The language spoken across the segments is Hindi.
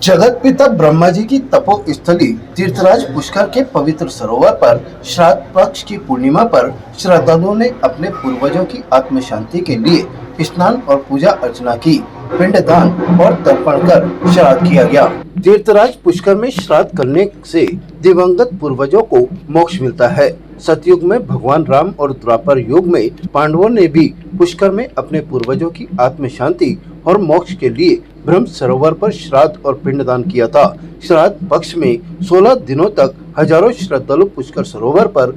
जगत पिता ब्रह्मा जी की तपो स्थली तीर्थराज पुष्कर के पवित्र सरोवर पर श्राद्ध पक्ष की पूर्णिमा पर श्रद्धालुओं ने अपने पूर्वजों की आत्म शांति के लिए स्नान और पूजा अर्चना की। पिंडदान और तर्पण कर श्राद्ध किया गया। तीर्थराज पुष्कर में श्राद्ध करने से दिवंगत पूर्वजों को मोक्ष मिलता है। सतयुग में भगवान राम और द्वापर युग में पांडवों ने भी पुष्कर में अपने पूर्वजों की आत्म शांति और मोक्ष के लिए ब्रह्म सरोवर पर श्राद्ध और पिंडदान किया था। श्राद्ध पक्ष में 16 दिनों तक हजारों श्रद्धालु पुष्कर सरोवर पर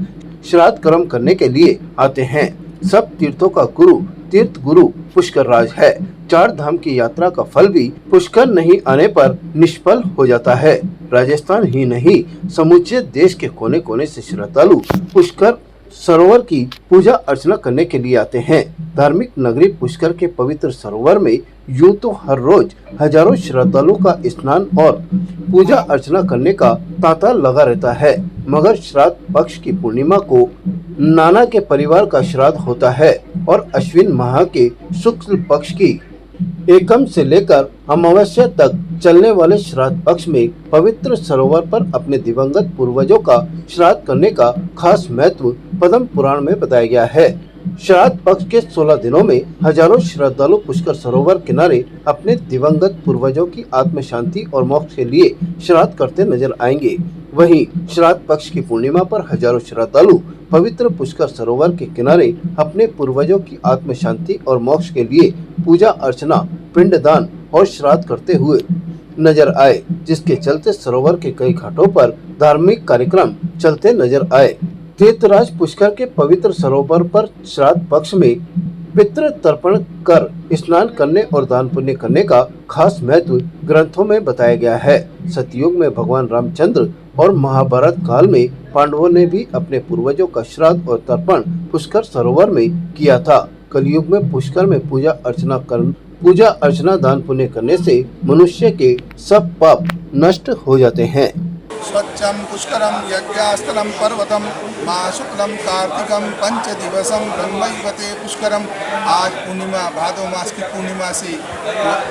श्राद्ध कर्म करने के लिए आते हैं। सब तीर्थों का गुरु तीर्थ गुरु पुष्कर राज है। 4 धाम की यात्रा का फल भी पुष्कर नहीं आने पर निष्फल हो जाता है। राजस्थान ही नहीं समूचे देश के कोने कोने से श्रद्धालु पुष्कर सरोवर की पूजा अर्चना करने के लिए आते हैं। धार्मिक नगरी पुष्कर के पवित्र सरोवर में यूं तो हर रोज हजारों श्रद्धालुओं का स्नान और पूजा अर्चना करने का तांता लगा रहता है, मगर श्राद्ध पक्ष की पूर्णिमा को नाना के परिवार का श्राद्ध होता है और अश्विन माह के शुक्ल पक्ष की एकम से लेकर अमावस्या तक चलने वाले श्राद्ध पक्ष में पवित्र सरोवर पर अपने दिवंगत पूर्वजों का श्राद्ध करने का खास महत्व पद्म पुराण में बताया गया है। श्राद्ध पक्ष के 16 दिनों में हजारों श्रद्धालु पुष्कर सरोवर किनारे अपने दिवंगत पूर्वजों की आत्म शांति और मोक्ष के लिए श्राद्ध करते नजर आएंगे। वहीं श्राद्ध पक्ष की पूर्णिमा पर हजारों श्रद्धालु पवित्र पुष्कर सरोवर के किनारे अपने पूर्वजों की आत्म शांति और मोक्ष के लिए पूजा अर्चना, पिंडदान और श्राद्ध करते हुए नजर आए, जिसके चलते सरोवर के कई घाटों पर धार्मिक कार्यक्रम चलते नजर आए। तीर्थराज पुष्कर के पवित्र सरोवर पर श्राद्ध पक्ष में पितृ तर्पण कर स्नान करने और दान पुण्य करने का खास महत्व ग्रंथों में बताया गया है। सतयुग में भगवान रामचंद्र और महाभारत काल में पांडवों ने भी अपने पूर्वजों का श्राद्ध और तर्पण पुष्कर सरोवर में किया था। कलयुग में पुष्कर में पूजा अर्चना दान पुण्य करने से मनुष्य के सब पाप नष्ट हो जाते हैं। स्वच्छं पुष्करं यज्ञास्थलं पर्वतं मा शुक्लं कार्तिकं पंच दिवसं ब्रह्मैवते पुष्करम। आज पूर्णिमा भादो मास की पूर्णिमा से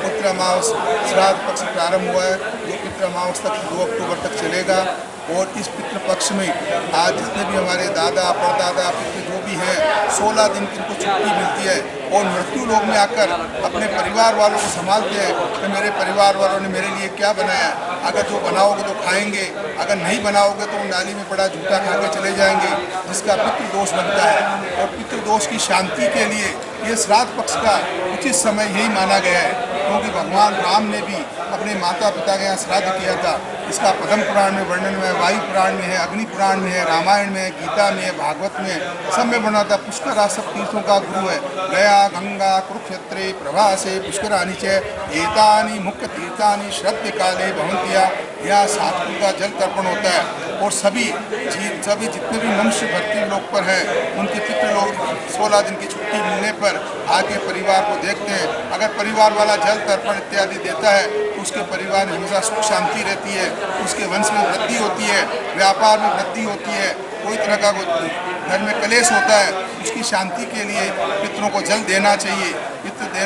पितृ अमावस श्राद्ध पक्ष प्रारंभ हुआ है, जो पितृ अमावस तक 2 अक्टूबर तक चलेगा। और इस पितृ पक्ष में आज जितने भी हमारे दादा परदादा पितृ जो भी हैं 16 दिन की इनको छुट्टी मिलती है और मृत्यु लोक में आकर अपने परिवार वालों को संभालते हैं कि मेरे परिवार वालों ने मेरे लिए क्या बनाया, अगर जो बनाओगे तो खाएंगे, अगर नहीं बनाओगे तो नाली में पड़ा झूठा खा के चले जाएंगे, जिसका पितृदोष बनता है। और पितृदोष की शांति के लिए ये श्राद्ध पक्ष का उचित समय यही माना गया है, क्योंकि भगवान राम ने भी अपने माता पिता के यहाँ श्राद्ध किया था। इसका पद्म पुराण में वर्णन में है, वायु पुराण में है, अग्नि पुराण में है, रामायण में है, गीता में है, भागवत में है, सब में बना था। पुष्कर आज सब तीर्थों का गुरु है। गया गंगा कुरुक्षेत्रे प्रभासे पुष्कराणि च एतानि मुख्य तीर्थानि श्रद्ध काले भवन्त्या। यहाँ 7 कुल का जल तर्पण होता है और सभी जितने भी मनुष्य धरती लोक पर हैं उनके पितृ लोग 16 दिन की छुट्टी मिलने पर आके परिवार को देखते हैं। अगर परिवार वाला जल तर्पण इत्यादि देता है तो उसके परिवार में हमेशा सुख शांति रहती है, उसके वंश में वृद्धि होती है, व्यापार में वृद्धि होती है। कोई तरह का घर में कलेश होता है, उसकी शांति के लिए पितरों को जल देना चाहिए।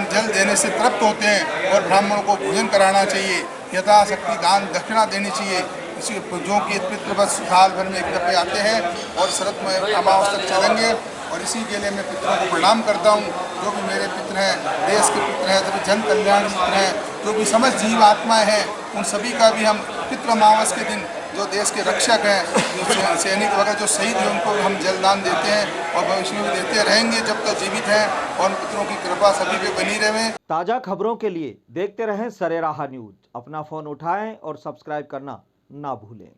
जल देने से तृप्त होते हैं और ब्राह्मणों को भोजन कराना चाहिए। यथाशक्ति दान दक्षिणा देनी चाहिए। इसी जो कि पितृ बस साल भर में एक दफे आते हैं और शरद में अमावस तक चलेंगे। और इसी के लिए मैं पितरों को प्रणाम करता हूँ। जो भी मेरे पितर हैं, देश के पितर हैं, सभी जन कल्याण मित्र हैं, जो भी समस्त जीव आत्माएँ हैं, उन सभी का भी हम पितृ अमावस के दिन जो देश के रक्षक हैं, जो सैनिक वगैरह जो शहीद हैं, उनको हम जलदान देते हैं और भविष्य में भी देते रहेंगे जब तक जीवित हैं। और पितरों की कृपा सभी पे बनी रहे। ताज़ा खबरों के लिए देखते रहें सरेराह न्यूज। अपना फ़ोन उठाएं और सब्सक्राइब करना ना भूलें।